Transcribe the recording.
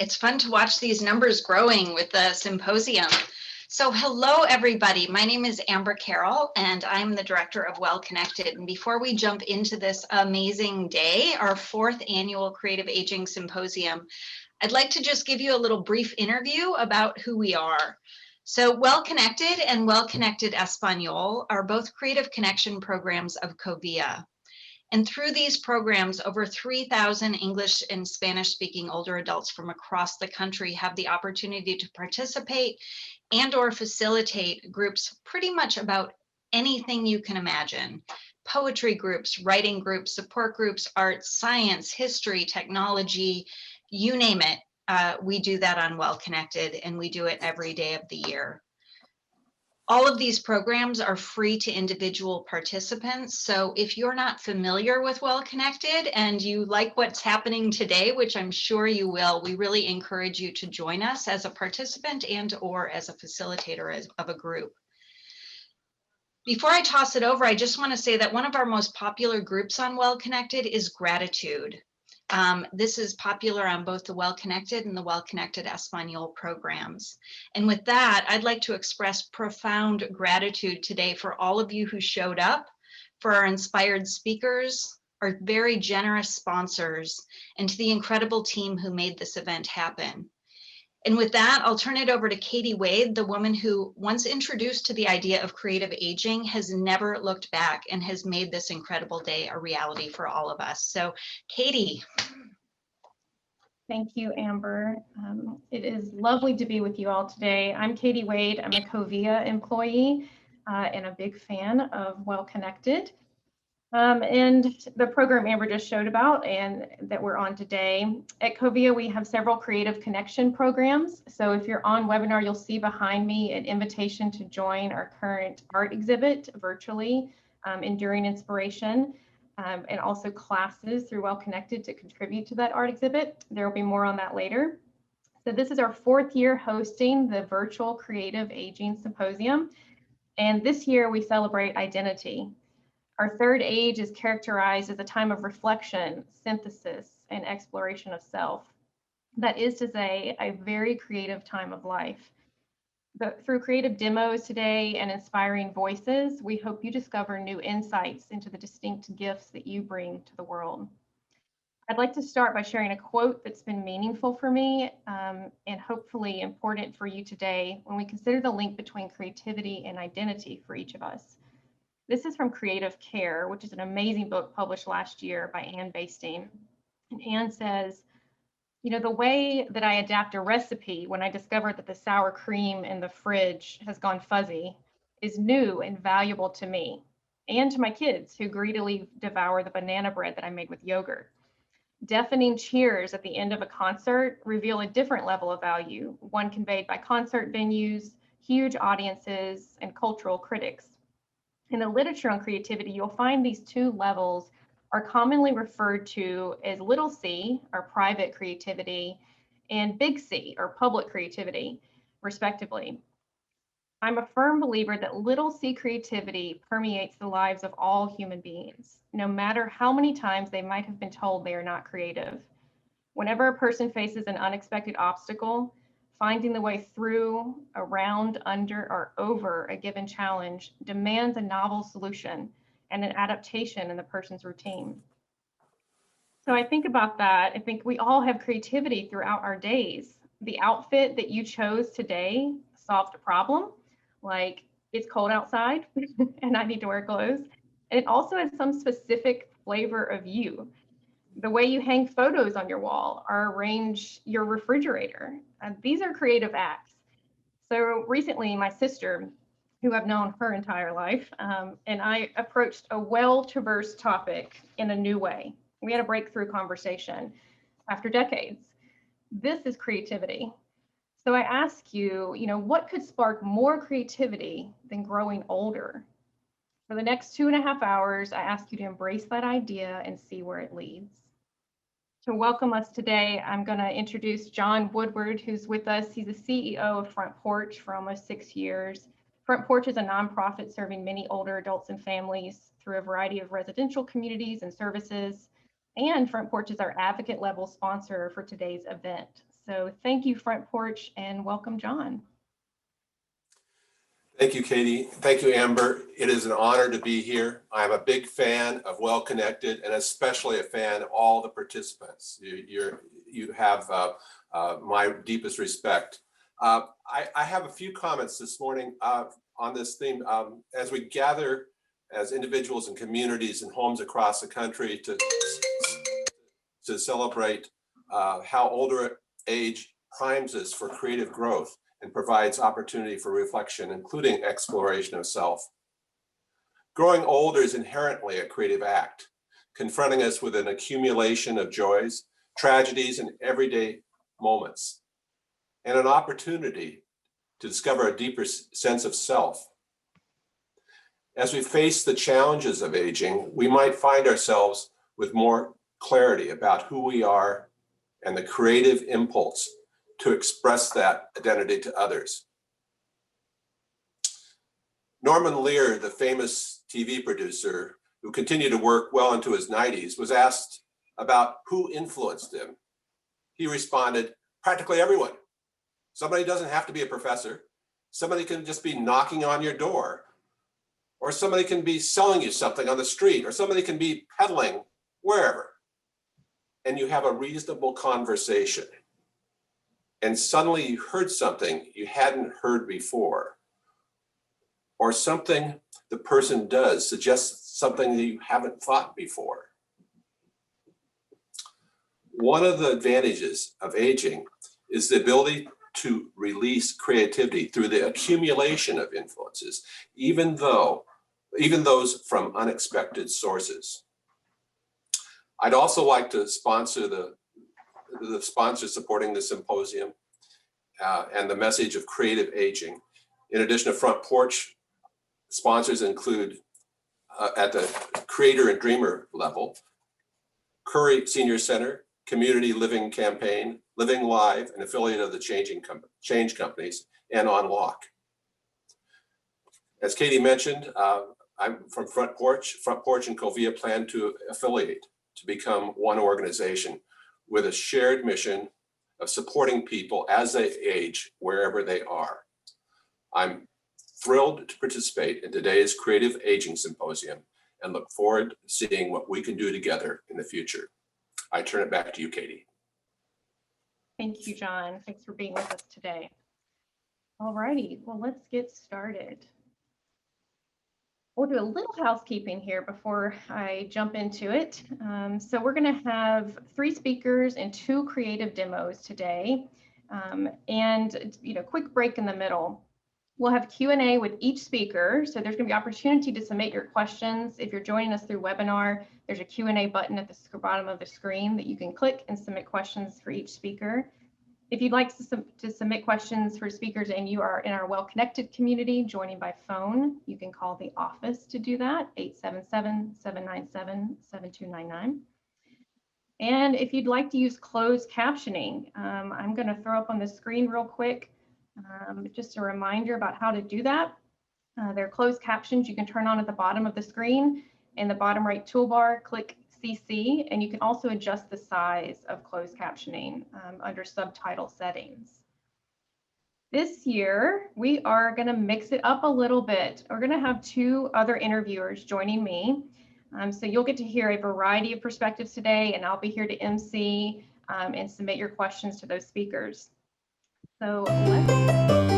It's fun to watch these numbers growing with the symposium. So hello, everybody. My name is Amber Carroll, and I'm the director of Well Connected. And before we jump into this amazing day, our 4th annual Creative Aging Symposium, I'd like to just give you a little brief interview about who we are. So Well Connected and Well Connected Español are both creative connection programs of COVIA. And through these programs, over 3,000 English and Spanish speaking older adults from across the country have the opportunity to participate and or facilitate groups pretty much about anything you can imagine. Poetry groups, writing groups, support groups, arts, science, history, technology, you name it. We do that on Well Connected, and we do it every day of the year. All of these programs are free to individual participants. So if you're not familiar with Well Connected and you like what's happening today, which I'm sure you will, we really encourage you to join us as a participant and or as a facilitator of a group. Before I toss it over, I just want to say that one of our most popular groups on Well Connected is gratitude. This is popular on both the Well Connected and the Well Connected Español programs. And with that, I'd like to express profound gratitude today for all of you who showed up, for our inspired speakers, our very generous sponsors, and to the incredible team who made this event happen. And with that, I'll turn it over to Katie Wade, the woman who, once introduced to the idea of creative aging, has never looked back and has made this incredible day a reality for all of us. So, Katie. Thank you, Amber. It is lovely to be with you all today. I'm Katie Wade. I'm a COVIA employee and a big fan of Well Connected. And the program Amber just showed about and that we're on today. At COVIA, we have several creative connection programs. So if you're on webinar, you'll see behind me an invitation to join our current art exhibit virtually, Enduring Inspiration, and also classes through Well Connected to contribute to that art exhibit. There will be more on that later. So this is our 4th year hosting the virtual Creative Aging Symposium. And this year we celebrate identity. Our 3rd age is characterized as a time of reflection, synthesis, and exploration of self. That is to say, a very creative time of life. Through creative demos today and inspiring voices, we hope you discover new insights into the distinct gifts that you bring to the world. I'd like to start by sharing a quote that's been meaningful for me and hopefully important for you today when we consider the link between creativity and identity for each of us. This is from Creative Care, which is an amazing book published last year by Anne Basting. And Anne says, you know, the way that I adapt a recipe when I discover that the sour cream in the fridge has gone fuzzy is new and valuable to me and to my kids who greedily devour the banana bread that I made with yogurt. Deafening cheers at the end of a concert reveal a different level of value, one conveyed by concert venues, huge audiences, and cultural critics. In the literature on creativity, you'll find these 2 levels are commonly referred to as little c, or private creativity, and big C, or public creativity, respectively. I'm a firm believer that little c creativity permeates the lives of all human beings, no matter how many times they might have been told they are not creative. Whenever a person faces an unexpected obstacle, finding the way through, around, under, or over a given challenge demands a novel solution and an adaptation in the person's routine. So I think about that. I think we all have creativity throughout our days. The outfit that you chose today solved a problem, like it's cold outside and I need to wear clothes. And it also has some specific flavor of you. The way you hang photos on your wall or arrange your refrigerator. These are creative acts. So recently, my sister, who I've known her entire life, and I approached a well-traversed topic in a new way. We had a breakthrough conversation after decades. This is creativity. So I ask you, what could spark more creativity than growing older? For the next 2.5 hours, I ask you to embrace that idea and see where it leads. To welcome us today, I'm going to introduce John Woodward, who's with us. He's the CEO of Front Porch for almost 6 years. Front Porch is a nonprofit serving many older adults and families through a variety of residential communities and services. And Front Porch is our advocate level sponsor for today's event. So thank you, Front Porch, and welcome, John. Thank you, Katie. Thank you, Amber. It is an honor to be here. I'm a big fan of Well Connected, and especially a fan of all the participants. You have my deepest respect. I have a few comments this morning on this theme. As we gather as individuals and communities and homes across the country to celebrate how older age primes us for creative growth and provides opportunity for reflection, including exploration of self. Growing older is inherently a creative act, confronting us with an accumulation of joys, tragedies, and everyday moments, and an opportunity to discover a deeper sense of self. As we face the challenges of aging, we might find ourselves with more clarity about who we are and the creative impulse to express that identity to others. Norman Lear, the famous TV producer who continued to work well into his 90s, was asked about who influenced him. He responded, practically everyone. Somebody doesn't have to be a professor. Somebody can just be knocking on your door, or somebody can be selling you something on the street, or somebody can be peddling wherever. And you have a reasonable conversation. And suddenly you heard something you hadn't heard before, or something the person does suggests something that you haven't thought before. One of the advantages of aging is the ability to release creativity through the accumulation of influences, even those from unexpected sources. I'd also like to sponsor the sponsors supporting the symposium and the message of creative aging. In addition to Front Porch, sponsors include at the creator and dreamer level, Curry Senior Center, Community Living Campaign, Living Live, an affiliate of the Change Companies, and On Lock. As Katie mentioned, I'm from Front Porch. Front Porch and Covia plan to affiliate to become one organization with a shared mission of supporting people as they age wherever they are. I'm thrilled to participate in today's Creative Aging Symposium and look forward to seeing what we can do together in the future. I turn it back to you, Katie. Thank you, John. Thanks for being with us today. All righty, well, let's get started. We'll do a little housekeeping here before I jump into it. So we're going to have 3 speakers and 2 creative demos today, and quick break in the middle. We'll have Q&A with each speaker, so there's going to be opportunity to submit your questions. If you're joining us through webinar, there's a Q&A button at the bottom of the screen that you can click and submit questions for each speaker. If you'd like to submit questions for speakers and you are in our Well Connected community joining by phone, you can call the office to do that, 877-797-7299. And if you'd like to use closed captioning, I'm going to throw up on the screen real quick just a reminder about how to do that. There are closed captions you can turn on at the bottom of the screen. In the bottom right toolbar, click CC, and you can also adjust the size of closed captioning under subtitle settings. This year, we are going to mix it up a little bit. We're going to have 2 other interviewers joining me. So you'll get to hear a variety of perspectives today, and I'll be here to MC and submit your questions to those speakers. So let's